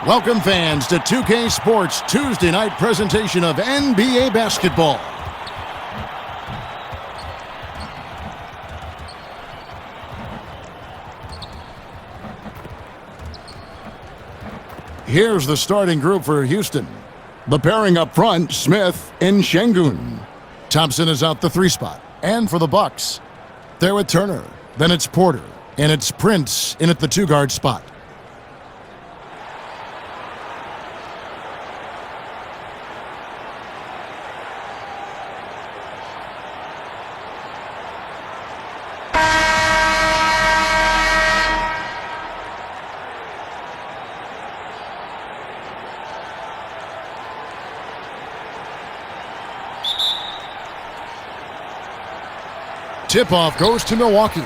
Welcome fans to 2K Sports Tuesday night presentation of NBA basketball. Here's the starting group for Houston. The pairing up front, Smith and Şengün. Thompson is out the 3 spot. And for the Bucks, they're with Turner. Then it's Porter. And it's Prince in at the 2-guard spot. Tip-off goes to Milwaukee.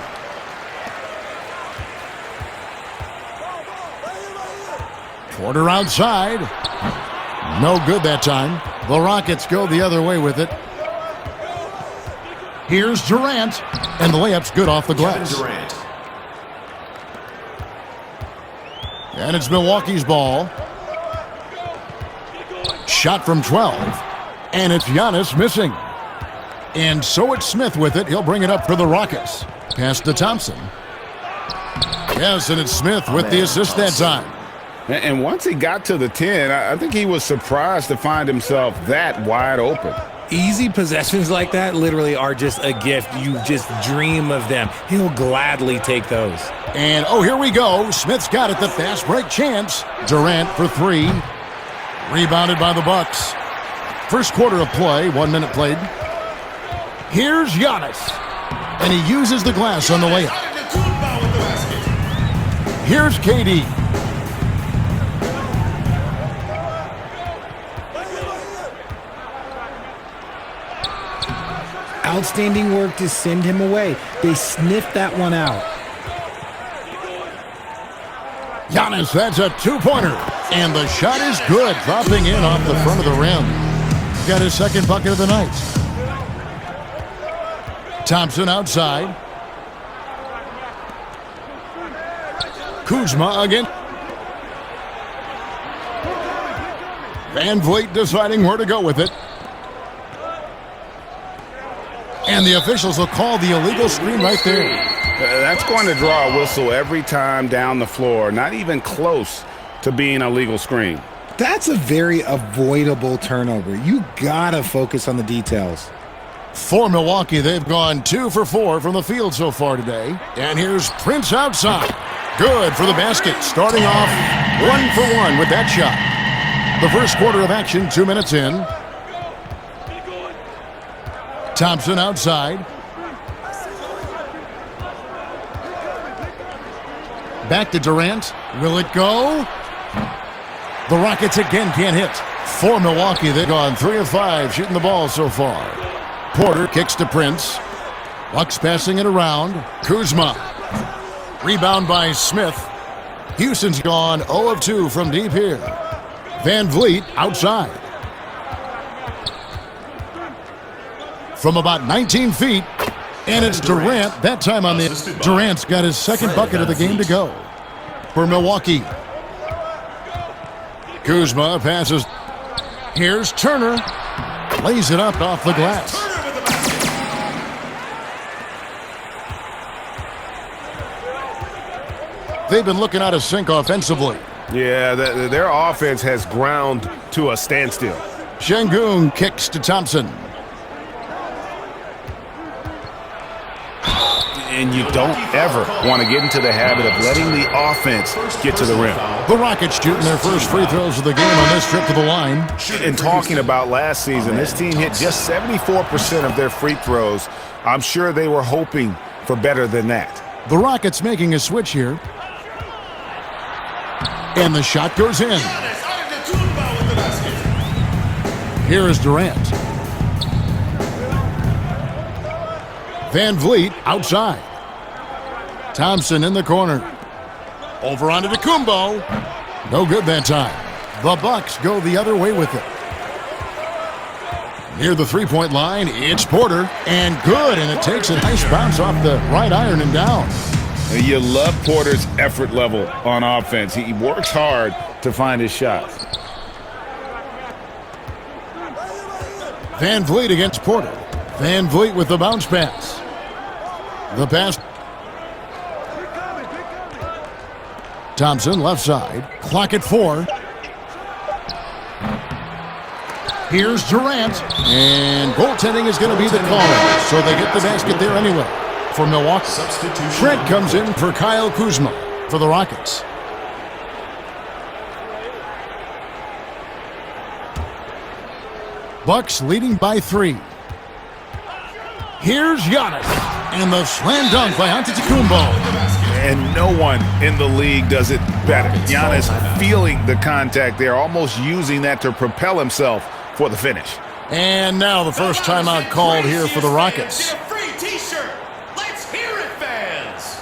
Porter outside. No good that time. The Rockets go the other way with it. Here's Durant. And the layup's good off the glass. And it's Milwaukee's ball. Shot from 12. And it's Giannis missing. And so it's Smith with it. He'll bring it up for the Rockets. Pass to Thompson. Yes, and it's Smith with the assist that time. And once he got to the 10, I think he was surprised to find himself that wide open. Easy possessions like that literally are just a gift. You just dream of them. He'll gladly take those. And, oh, here we go. Smith's got it, the fast break chance. Durant for 3. Rebounded by the Bucks. First quarter of play, 1 minute played. Here's Giannis, and he uses the glass on the layup. Here's KD. Outstanding work to send him away. They sniffed that one out. Giannis, that's a 2-pointer, and the shot is good, dropping in off the front of the rim. Got his second bucket of the night. Thompson outside. Kuzma again. Van Vliet deciding where to go with it. And the officials will call the illegal screen right there. That's going to draw a whistle every time down the floor. Not even close to being a legal screen. That's a very avoidable turnover. You gotta focus on the details. For Milwaukee, they've gone 2 for 4 from the field so far today. And here's Prince outside. Good for the basket. Starting off 1 for 1 with that shot. The first quarter of action, 2 minutes in. Thompson outside. Back to Durant. Will it go? The Rockets again can't hit. For Milwaukee, they've gone 3 of 5 shooting the ball so far. Porter kicks to Prince. Bucks passing it around. Kuzma. Rebound by Smith. Houston's gone 0 of 2 from deep here. Van Vliet outside. From about 19 feet. And it's Durant. That time on the... Durant's got his second bucket of the game to go. For Milwaukee. Kuzma passes. Here's Turner. Lays it up off the glass. They've been looking out of sync offensively. Yeah, their offense has ground to a standstill. Şengün kicks to Thompson. And you don't ever want to get into the habit of letting the offense get to the rim. The Rockets shooting their first free throws of the game on this trip to the line. And talking about last season, this team hit just 74% of their free throws. I'm sure they were hoping for better than that. The Rockets making a switch here. And the shot goes in. Here is Durant. Van Vliet outside. Thompson in the corner. Over onto Kumbo. No good that time. The Bucks go the other way with it. Near the three-point line, it's Porter. And good, and it takes a nice bounce off the right iron and down. You love Porter's effort level on offense. He works hard to find his shot. Van Vliet against Porter. Van Vliet with the bounce pass. The pass. Thompson, left side. Clock at 4. Here's Durant. And goaltending is going to be the call. So they get the basket there anyway. For Milwaukee, Trent comes in for Kyle Kuzma for the Rockets. Bucks leading by 3. Here's Giannis. And the slam dunk by Antetokounmpo. And no one in the league does it better. Giannis feeling the contact there, almost using that to propel himself for the finish. And now the first timeout called here for the Rockets. Free t-shirt. Let's hear it, fans.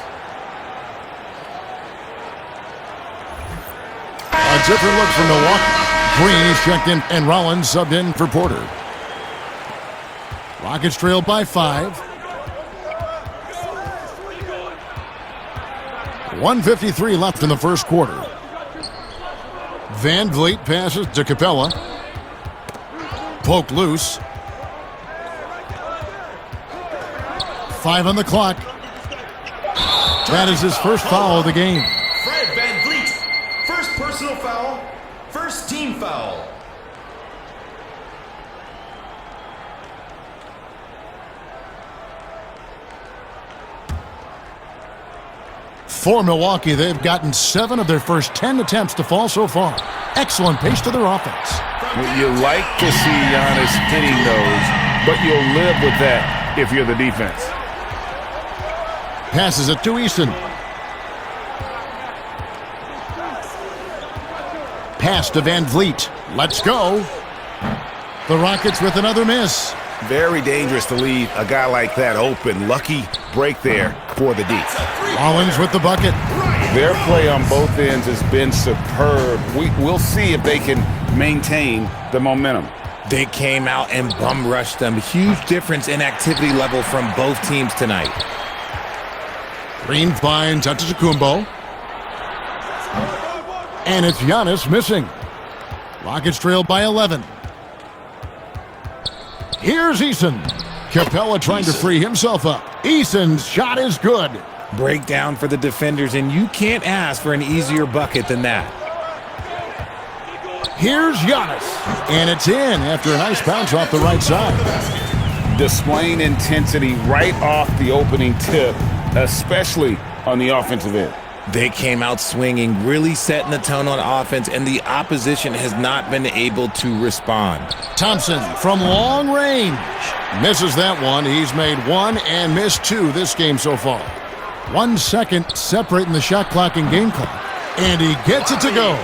A different look from Milwaukee. Green is checked in and Rollins subbed in for Porter. Rockets trail by 5. 1:53 left in the first quarter. Van Vliet passes to Capella. Poked loose. 5 on the clock. That is his first foul of the game. Fred Van Vliet. First personal foul. First team foul. For Milwaukee, they've gotten 7 of their first 10 attempts to fall so far. Excellent pace to their offense. You like to see Giannis hitting those, but you'll live with that if you're the defense. Passes it to Eason. Pass to Van Vliet. Let's go. The Rockets with another miss. Very dangerous to leave a guy like that open. Lucky break there for the D. Rollins with the bucket. Their play on both ends has been superb. We'll see if they can maintain the momentum. They came out and bum rushed them. Huge difference in activity level from both teams tonight. Green finds Antetokounmpo. And it's Giannis missing. Rockets trail by 11. Here's Eason. Capella trying to free himself up. Eason's shot is good. Breakdown for the defenders, and you can't ask for an easier bucket than that. Here's Giannis. And it's in after a nice bounce off the right side. Displaying intensity right off the opening tip, especially on the offensive end. They came out swinging, really setting the tone on offense, and the opposition has not been able to respond. Thompson from long range. Misses that one. He's made 1 and missed 2 this game so far. 1 second separating the shot clock and game clock. And he gets it to go.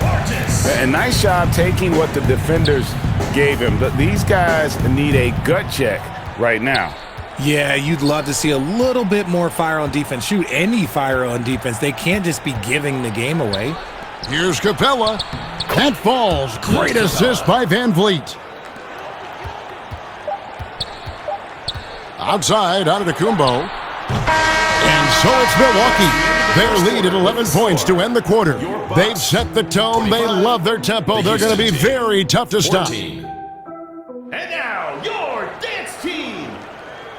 A nice job taking what the defenders gave him. These guys need a gut check right now. Yeah, you'd love to see a little bit more fire on defense. Shoot, any fire on defense. They can't just be giving the game away. Here's Capella. That falls. Great assist by Van Vliet. Outside, Antetokounmpo. And so it's Milwaukee. Their lead at 11 points to end the quarter. They've set the tone. They love their tempo. They're going to be very tough to stop. And now, your dance team.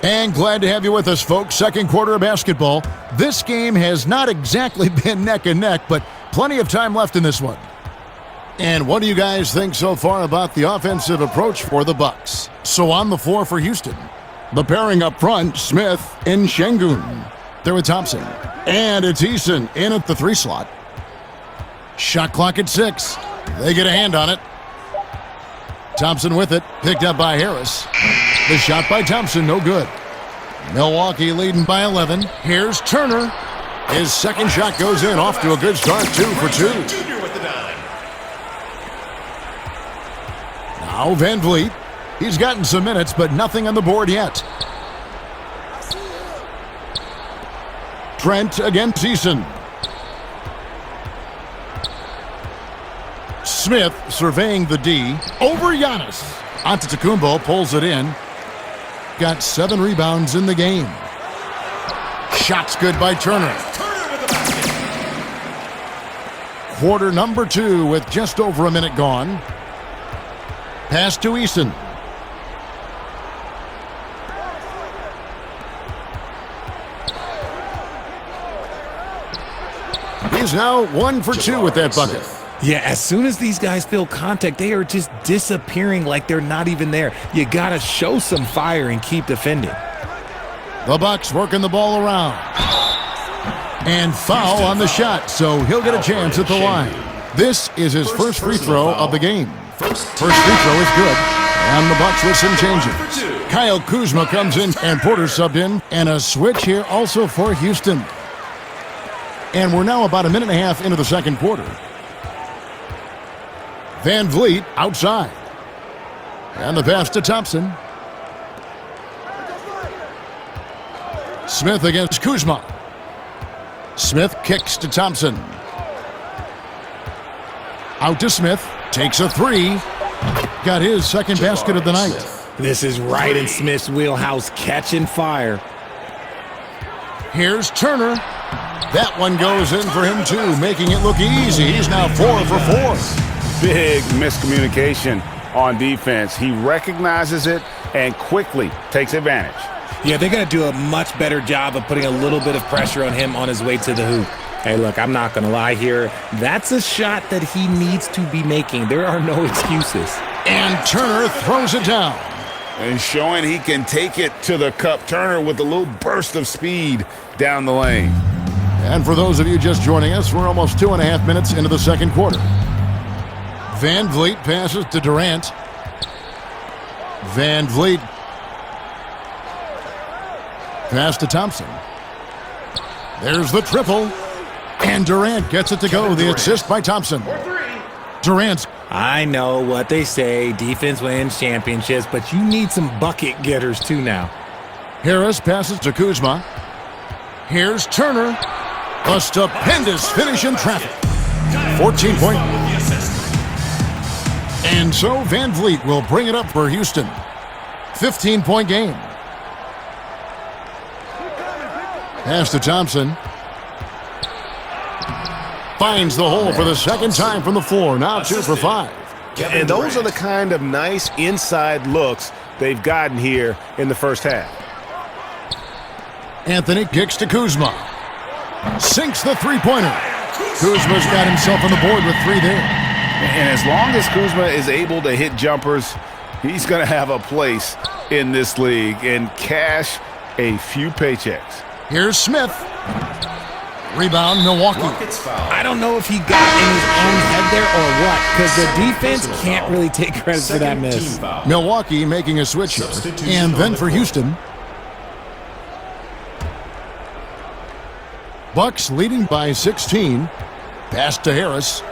And glad to have you with us, folks. Second quarter of basketball. This game has not exactly been neck and neck, but plenty of time left in this one. And what do you guys think so far about the offensive approach for the Bucks? So on the floor for Houston, the pairing up front, Smith and Şengün. There with Thompson. And it's Eason in at the 3 slot. Shot clock at 6. They get a hand on it. Thompson with it, picked up by Harris. The shot by Thompson, no good. Milwaukee leading by 11. Here's Turner. His second shot goes in, off to a good start, 2 for 2. Junior with the dime. Now Van Vliet. He's gotten some minutes, but nothing on the board yet. Trent against Eason. Smith surveying the D. Over Giannis. Antetokounmpo pulls it in. Got 7 rebounds in the game. Shots good by Turner. quarter number 2 with just over a minute gone. Pass to Easton. He's now 1 for 2 with that bucket. Yeah, as soon as these guys feel contact, they are just disappearing like they're not even there. You got to show some fire and keep defending. The Bucks working the ball around. And foul on the shot, so he'll get a chance at the line. This is his first free throw of the game. First free throw is good, and the Bucks with some changes. Kyle Kuzma comes in, and Porter subbed in, and a switch here also for Houston. And we're now about a minute and a half into the second quarter. Van Vliet outside. And the pass to Thompson. Smith against Kuzma. Smith kicks to Thompson. Out to Smith. Takes a three. Got his second basket of the night. This is right in Smith's wheelhouse, catching fire. Here's Turner. That one goes in for him too, making it look easy. He's now 4 for 4. Big miscommunication on defense. He recognizes it and quickly takes advantage. Yeah, they're going to do a much better job of putting a little bit of pressure on him on his way to the hoop. Hey, look, I'm not going to lie here. That's a shot that he needs to be making. There are no excuses. And Turner throws it down. And showing he can take it to the cup. Turner with a little burst of speed down the lane. And for those of you just joining us, we're almost 2.5 minutes into the second quarter. Van Vliet passes to Durant. Van Vliet. Pass to Thompson. There's the triple. And Durant gets it to go. The assist by Thompson. Durant. I know what they say. Defense wins championships, but you need some bucket getters too now. Harris passes to Kuzma. Here's Turner. A stupendous finish in traffic. 14-point. And so Van Vliet will bring it up for Houston. 15-point game. Pass to Thompson. Finds the hole for the second time from the floor. Now 2 for 5. And those are the kind of nice inside looks they've gotten here in the first half. Anthony kicks to Kuzma. Sinks the three-pointer. Kuzma's got himself on the board with 3 there. And as long as Kuzma is able to hit jumpers, he's going to have a place in this league and cash a few paychecks. Here's Smith. Rebound, Milwaukee. I don't know if he got in his own head there or what, because the defense can't really take credit for that miss. Milwaukee making a switch here. And then for Houston. Bucks leading by 16. Pass to Harris.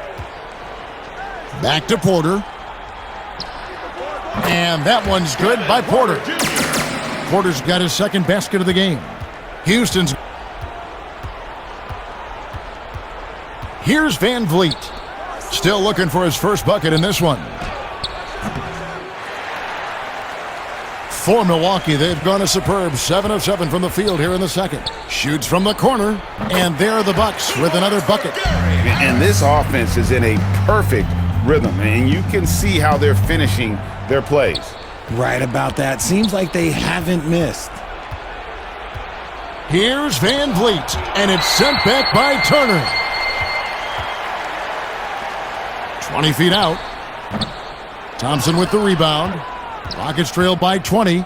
Back to Porter. And that one's good by Porter. Porter's got his second basket of the game. Houston's. Here's Van Vliet. Still looking for his first bucket in this one. For Milwaukee, they've gone a superb 7 of 7 from the field here in the second. Shoots from the corner, and there are the Bucks with another bucket. And this offense is in a perfect rhythm, and you can see how they're finishing their plays. Right about that. Seems like they haven't missed. Here's Van Vliet, and it's sent back by Turner. 20 feet out. Thompson with the rebound. Rockets trail by 20.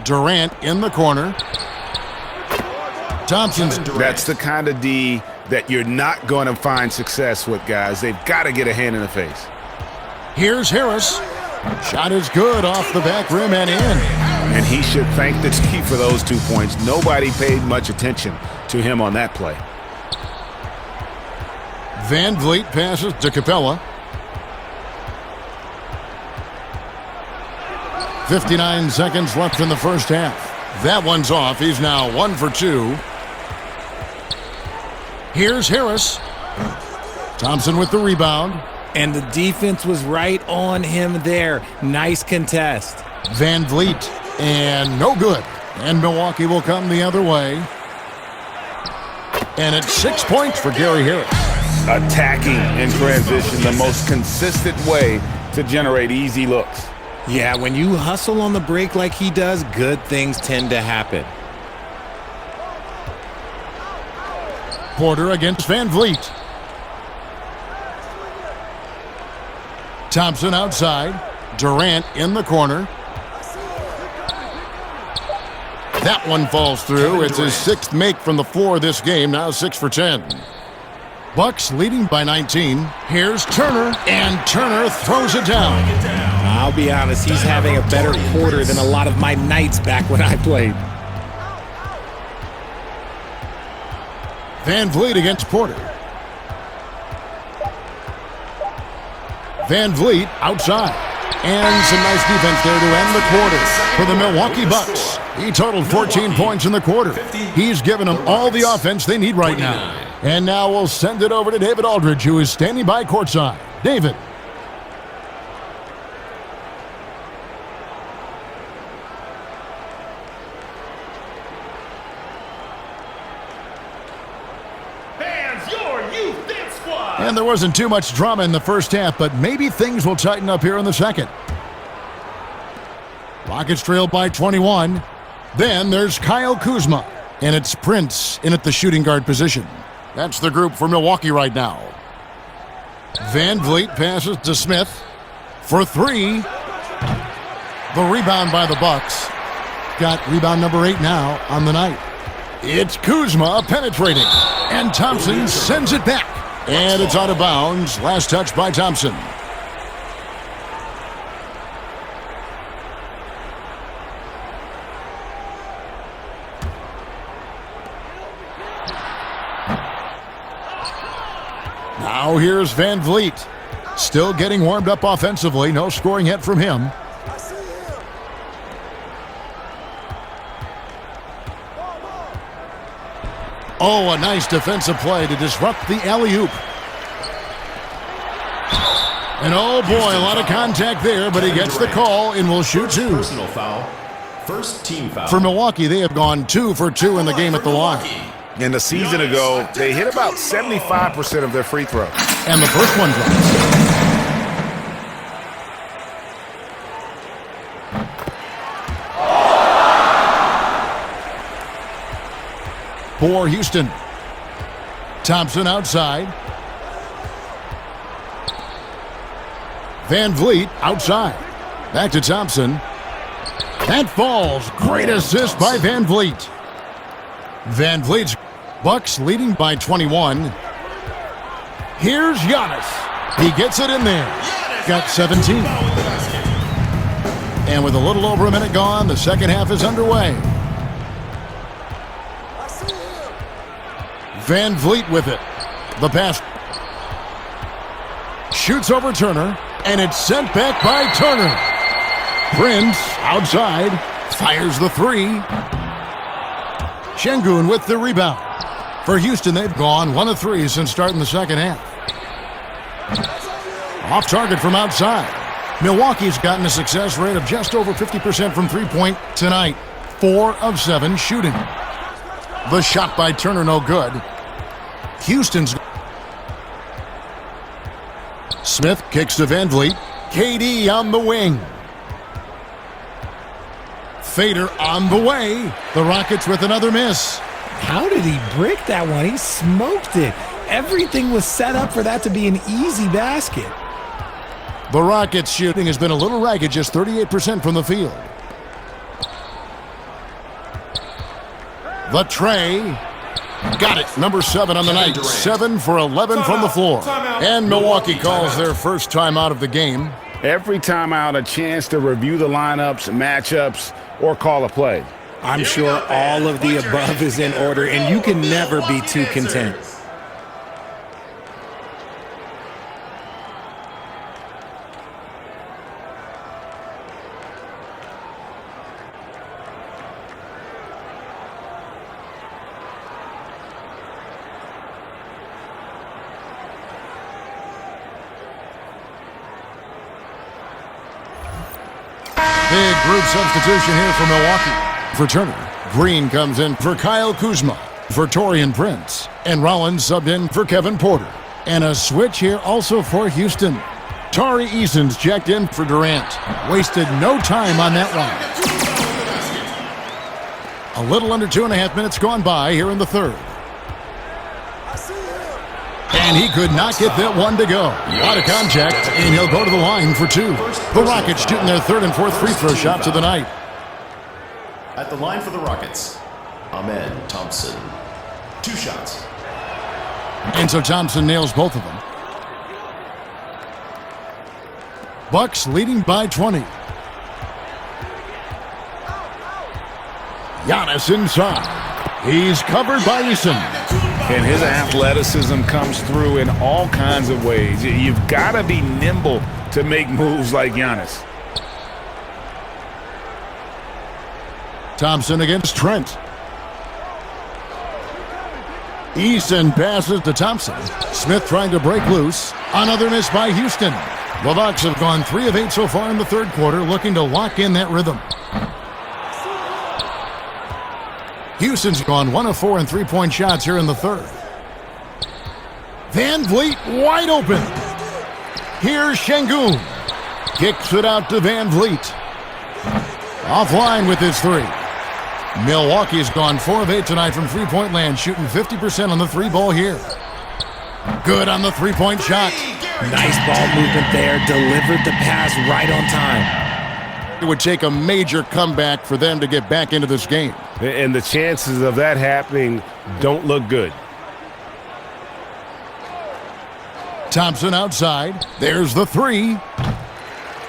Durant in the corner. Thompson's. That's the kind of D that you're not going to find success with, guys. They've got to get a hand in the face. Here's Harris. Shot is good off the back rim and in. And he should thank the D for those 2 points. Nobody paid much attention to him on that play. Van Vliet passes to Capella. 59 seconds left in the first half. That one's off. He's now 1 for 2. Here's Harris. Thompson with the rebound. And the defense was right on him there. Nice contest. Van Vliet. And no good. And Milwaukee will come the other way. And it's 6 points for Gary Harris. attacking in transition, the most consistent way to generate easy looks. Yeah, when you hustle on the break like he does, good things tend to happen. Porter against Van Vliet. Thompson outside. Durant in the corner. That one falls through. It's his 6th make from the floor this game, now 6 for 10. Bucks leading by 19. Here's Turner, and Turner throws it down. I'll be honest, he's having a better quarter than a lot of my nights back when I played. Van Vliet against Porter. Van Vliet outside. And some nice defense there to end the quarter for the Milwaukee Bucks. He totaled 14 points in the quarter. He's given them all the offense they need right now. And now we'll send it over to David Aldridge, who is standing by courtside. David. And there wasn't too much drama in the first half, but maybe things will tighten up here in the second. Rockets trailed by 21. Then there's Kyle Kuzma, and it's Prince in at the shooting guard position. That's the group for Milwaukee right now. Van Vliet passes to Smith for 3. The rebound by the Bucks. Got rebound number 8 now on the night. It's Kuzma penetrating, and Thompson sends it back. And it's out of bounds. Last touch by Thompson. Now here's Van Vliet. Still getting warmed up offensively. No scoring yet from him. Oh, a nice defensive play to disrupt the alley-oop. And oh boy, a lot of contact there, but he gets the call and will shoot 2. Personal foul. First team foul. For Milwaukee, they have gone 2 for 2 in the game at the line. And a season ago, they hit about 75% of their free throws. And the first one drops. For Houston. Thompson outside. Van Vliet outside. Back to Thompson. That falls. Great assist by Van Vliet. Van Vliet's Bucks leading by 21. Here's Giannis. He gets it in there. Got 17. And with a little over a minute gone, the second half is underway. Van Vliet with it. The pass. Shoots over Turner, and it's sent back by Turner. Prince outside. Fires the 3. Şengün with the rebound. For Houston, they've gone 1 of 3 since starting the second half. Off target from outside. Milwaukee's gotten a success rate of just over 50% from three-point tonight. 4 of 7 shooting. The shot by Turner no good. Houston's. Smith kicks to Van Vliet. KD on the wing. Fader on the way. The Rockets with another miss. How did he break that one? He smoked it. Everything was set up for that to be an easy basket. The Rockets shooting has been a little ragged, just 38% from the field. The tray. Got it. Number 7 on the night. 7 for 11 from the floor. And Milwaukee calls their first timeout of the game. Every timeout, a chance to review the lineups, matchups, or call a play. I'm sure all of the above is in order, and you can never be too content. Big group substitution here for Milwaukee. For Turner, Green comes in for Kyle Kuzma. For Taurean Prince. And Rollins subbed in for Kevin Porter. And a switch here also for Houston. Tari Eason's checked in for Durant. Wasted no time on that one. A little under 2.5 minutes gone by here in the third. And he could not get that one to go. A lot of contact, and he'll go to the line for two. The Rockets shooting their third and fourth free throw shots of the night. At the line for the Rockets, Ahmed Thompson. 2 shots. And so Thompson nails both of them. Bucks leading by 20. Giannis inside. He's covered by Eason. And his athleticism comes through in all kinds of ways. You've got to be nimble to make moves like Giannis. Thompson against Trent. Eason passes to Thompson. Smith trying to break loose. Another miss by Houston. The Bucks have gone 3 of 8 so far in the third quarter, looking to lock in that rhythm. Houston's gone 1 of 4 in three-point shots here in the third. Van Vliet wide open. Here's Şengün. Kicks it out to Van Vliet. Offline with his three. Milwaukee's gone 4 of 8 tonight from three-point land, shooting 50% on the three ball here. Good on the three-point shot. Nice ball movement there. Delivered the pass right on time. It would take a major comeback for them to get back into this game. And the chances of that happening don't look good. Thompson outside. There's the three.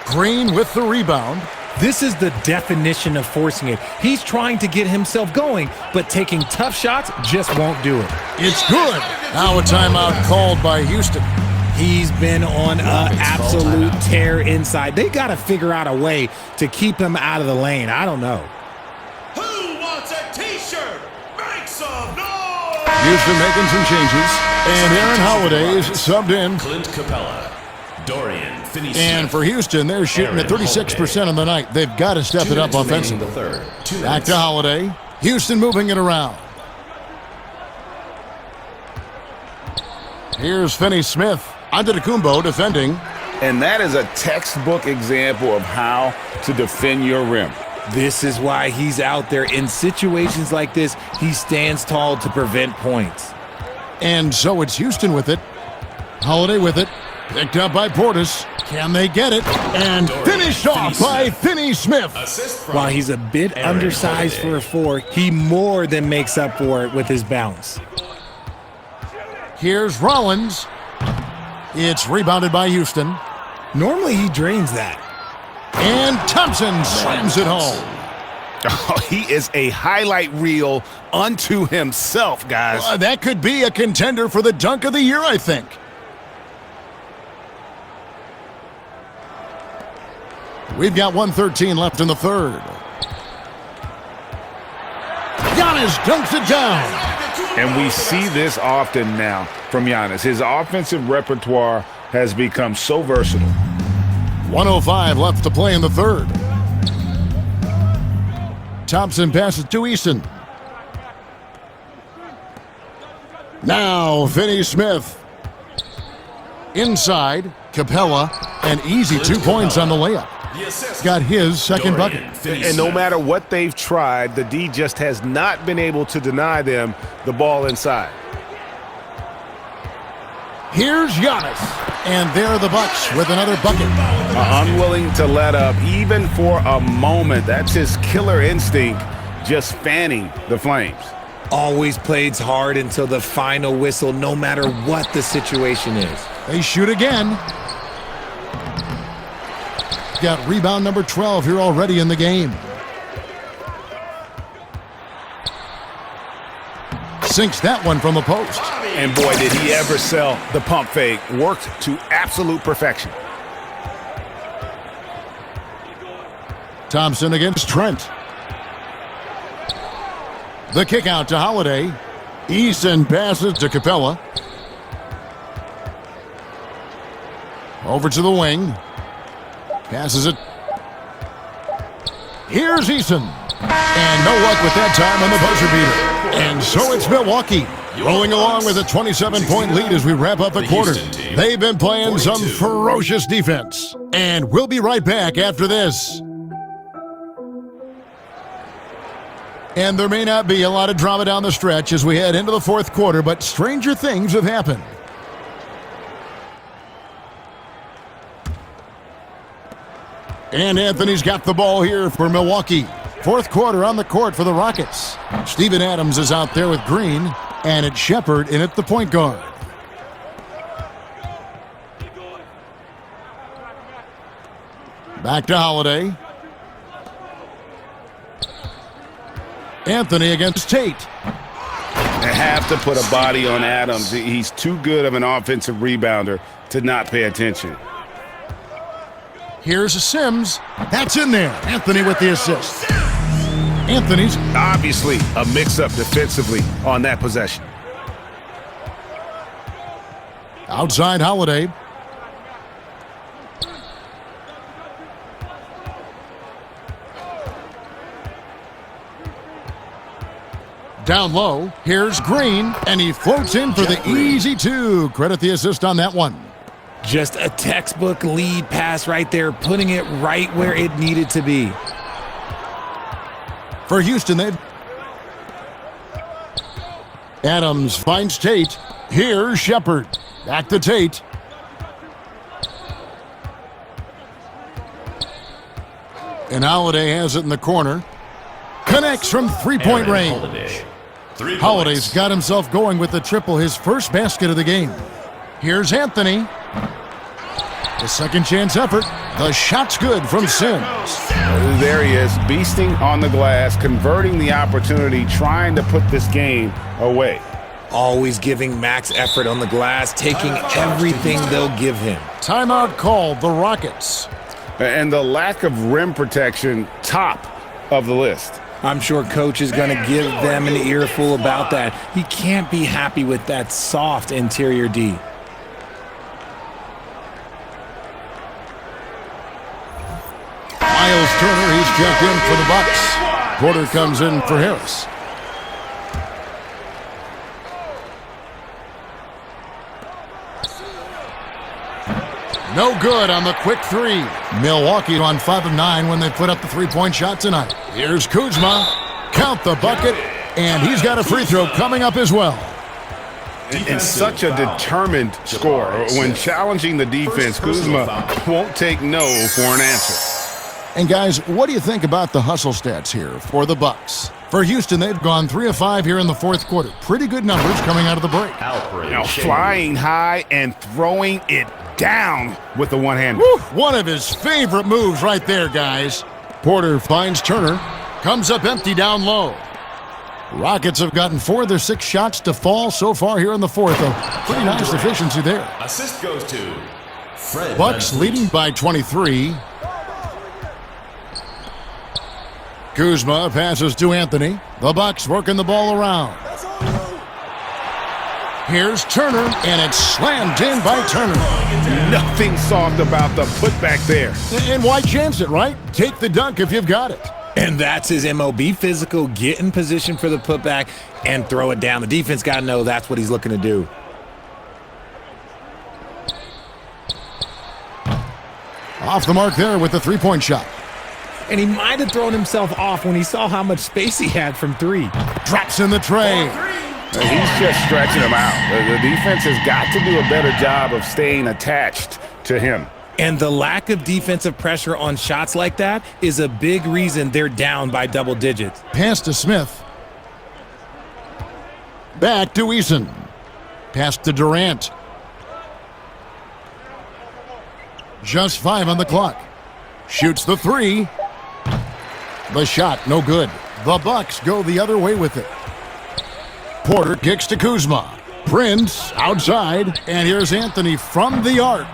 Green with the rebound. This is the definition of forcing it. He's trying to get himself going, but taking tough shots just won't do it. It's good. Now a timeout called by Houston. He's been on an absolute tear inside. They got to figure out a way to keep him out of the lane. I don't know. Who wants a T-shirt? Make some noise! Houston making some changes. And Aaron Holiday's subbed in. Clint Capella, Dorian Finney-Smith. And for Houston, they're shooting at 36% on the night. They've got to step it up offensively. Back to Holiday. Houston moving it around. Here's Finney-Smith. Antetokounmpo defending. And that is a textbook example of how to defend your rim. This is why he's out there. In situations like this, he stands tall to prevent points. And so it's Houston with it. Holiday with it. Picked up by Portis. Can they get it? And finished off by Finney-Smith. While he's a bit undersized for a 4, he more than makes up for it with his bounce. Here's Rollins. It's rebounded by Houston. Normally he drains that. And Thompson slams it home. Oh, he is a highlight reel unto himself, guys. That could be a contender for the dunk of the year, I think. We've got 1:13 left in the third. Giannis dunks it down. And we see this often now from Giannis. His offensive repertoire has become so versatile. 1:05 left to play in the third. Thompson passes to Eason. Now Finney-Smith. Inside, Capella, an easy 2 points on the layup. Got his second bucket. And no matter what they've tried, the D just has not been able to deny them the ball inside. Here's Giannis. And there are the Bucks with another bucket. Unwilling to let up even for a moment. That's his killer instinct, just fanning the flames. Always plays hard until the final whistle, no matter what the situation is. They shoot again. Got rebound number 12 here already in the game. Sinks that one from the post. And boy, did he ever sell the pump fake. Worked to absolute perfection. Thompson against Trent. The kick out to Holiday. Eason passes to Capella. Over to the wing. Passes it. Here's Eason. And no luck with that time on the buzzer beater. And so it's Milwaukee. Rolling along with a 27-point lead as we wrap up the quarter. They've been playing some ferocious defense. And we'll be right back after this. And there may not be a lot of drama down the stretch as we head into the fourth quarter, but stranger things have happened. And Anthony's got the ball here for Milwaukee. Fourth quarter on the court for the Rockets. Steven Adams is out there with Green, and it's Shepard in at the point guard. Back to Holiday. Anthony against Tate. They have to put a body on Adams. He's too good of an offensive rebounder to not pay attention. Here's Sims. That's in there. Anthony with the assist. Anthony's Obviously a mix-up defensively on that possession. outside Holiday. Down low, here's Green, and he floats in for the easy two. Credit the assist on that one. Just a textbook lead pass right there, putting it right where it needed to be. For Houston, Adams finds Tate. Here's Shepard. Back to Tate. And Holiday has it in the corner. Connects from three-point range. Holiday's got himself going with the triple, his first basket of the game. Here's Anthony. The second chance effort. The shot's good from Sims. There he is, beasting on the glass, converting the opportunity, trying to put this game away. Always giving max effort on the glass, taking everything they'll give him. Timeout called, the Rockets. And the lack of rim protection, top of the list. I'm sure coach is going to give them an earful about that. He can't be happy with that soft interior D. Miles Turner, he's checked in for the Bucks. Porter comes in for Harris. No good on the quick three. Milwaukee on 5 of 9 when they put up the three-point shot tonight. Here's Kuzma. Count the bucket, and he's got a free throw coming up as well. And such a determined scorer. When challenging the defense, Kuzma won't take no for an answer. And guys, what do you think about the hustle stats here for the Bucks? For Houston, they've gone 3 of 5 here in the fourth quarter. Pretty good numbers coming out of the break. Now flying high and throwing it down with the one-hand. One of his favorite moves right there, guys. Porter finds Turner. Comes up empty down low. Rockets have gotten 4 of their 6 shots to fall so far here in the fourth. A pretty nice efficiency there. Assist goes to Fred. Bucks leading by 23. Kuzma passes to Anthony. The Bucks working the ball around. Here's Turner, and it's slammed in by Turner. Nothing soft about the putback there. And why chance it, right? Take the dunk if you've got it. And that's his MO. Be physical, get in position for the putback, and throw it down. The defense got to know that's what he's looking to do. Off the mark there with the three-point shot. And he might have thrown himself off when he saw how much space he had from three. Drops in the tray. He's just stretching him out. The defense has got to do a better job of staying attached to him. And the lack of defensive pressure on shots like that is a big reason they're down by double digits. Pass to Smith. Back to Eason. Pass to Durant. Just 5 on the clock. Shoots the three. The shot, no good. The Bucks go the other way with it. Porter kicks to Kuzma. Prince outside, and here's Anthony from the arc.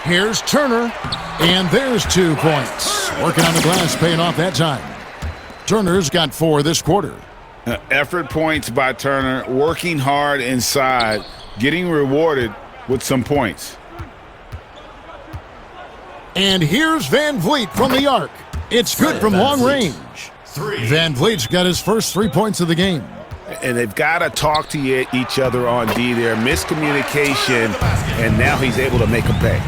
Here's Turner, and there's 2 points. Working on the glass, paying off that time. Turner's got 4 this quarter. Effort points by Turner, working hard inside, getting rewarded with some points. And here's Van Vliet from the arc. It's good from long range. Van Vliet's got his first 3 points of the game. And they've got to talk to each other on D there. Miscommunication, and now he's able to make a pay.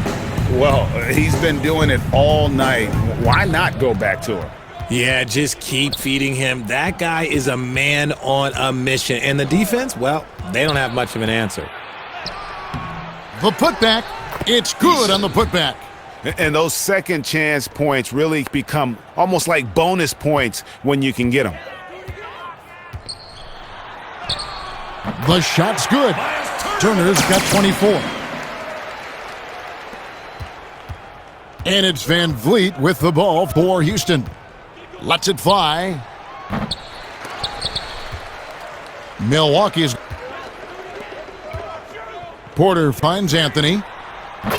Well, he's been doing it all night. Why not go back to him? Yeah, just keep feeding him. That guy is a man on a mission. And the defense, well, they don't have much of an answer. The putback. It's good on the putback. And those second chance points really become almost like bonus points when you can get them. The shot's good. Turner's got 24. And it's Van Vliet with the ball for Houston. Lets it fly. Milwaukee's. Porter finds Anthony.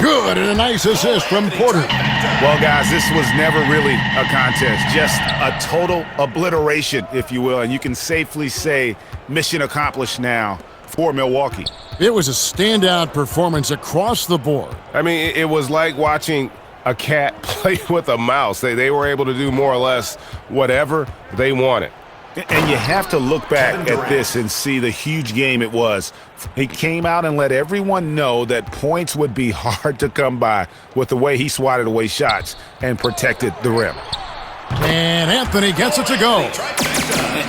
Good, and a nice assist from Porter. Well, guys, this was never really a contest. Just a total obliteration, if you will. And you can safely say mission accomplished now for Milwaukee. It was a standout performance across the board. I mean, it was like watching a cat play with a mouse. They were able to do more or less whatever they wanted. And you have to look back at this and see the huge game it was. He came out and let everyone know that points would be hard to come by with the way he swatted away shots and protected the rim. And Anthony gets it to go.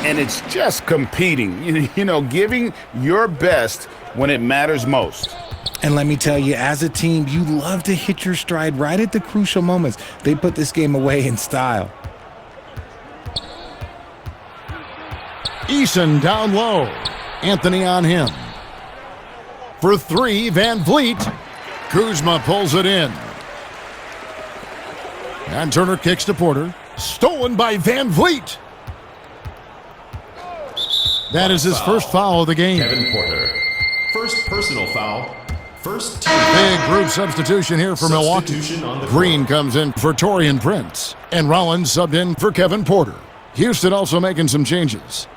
And it's just competing, you know, giving your best when it matters most. And let me tell you, as a team, you love to hit your stride right at the crucial moments. They put this game away in style. Eason down low. Anthony on him. For three, Van Vliet. Kuzma pulls it in. And Turner kicks to Porter. Stolen by Van Vliet. That is his first foul of the game. Kevin Porter. First personal foul. First team. Big group substitution here for Milwaukee. Substitution on the Green comes in for Taurean Prince. And Rollins subbed in for Kevin Porter. Houston also making some changes.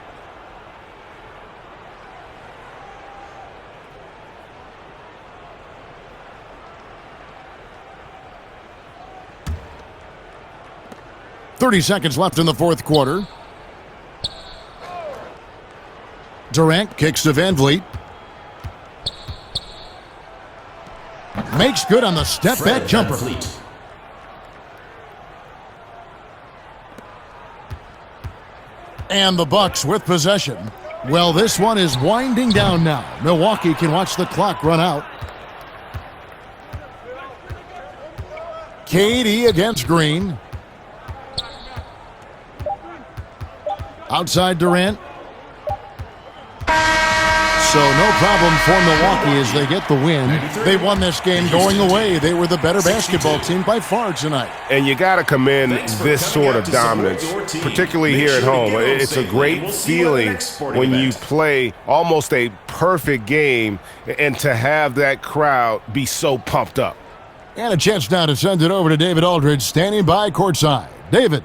.30 left in the fourth quarter. Durant kicks to Van Vliet. Makes good on the step-back jumper. And the Bucks with possession. Well, this one is winding down now. Milwaukee can watch the clock run out. KD against Green. Outside Durant. So no problem for Milwaukee as they get the win. They won this game going away. They were the better basketball team by far tonight. And you got to commend this sort of dominance, particularly here at home. It's a great feeling when you play almost a perfect game and to have that crowd be so pumped up. And a chance now to send it over to David Aldridge, standing by courtside. David.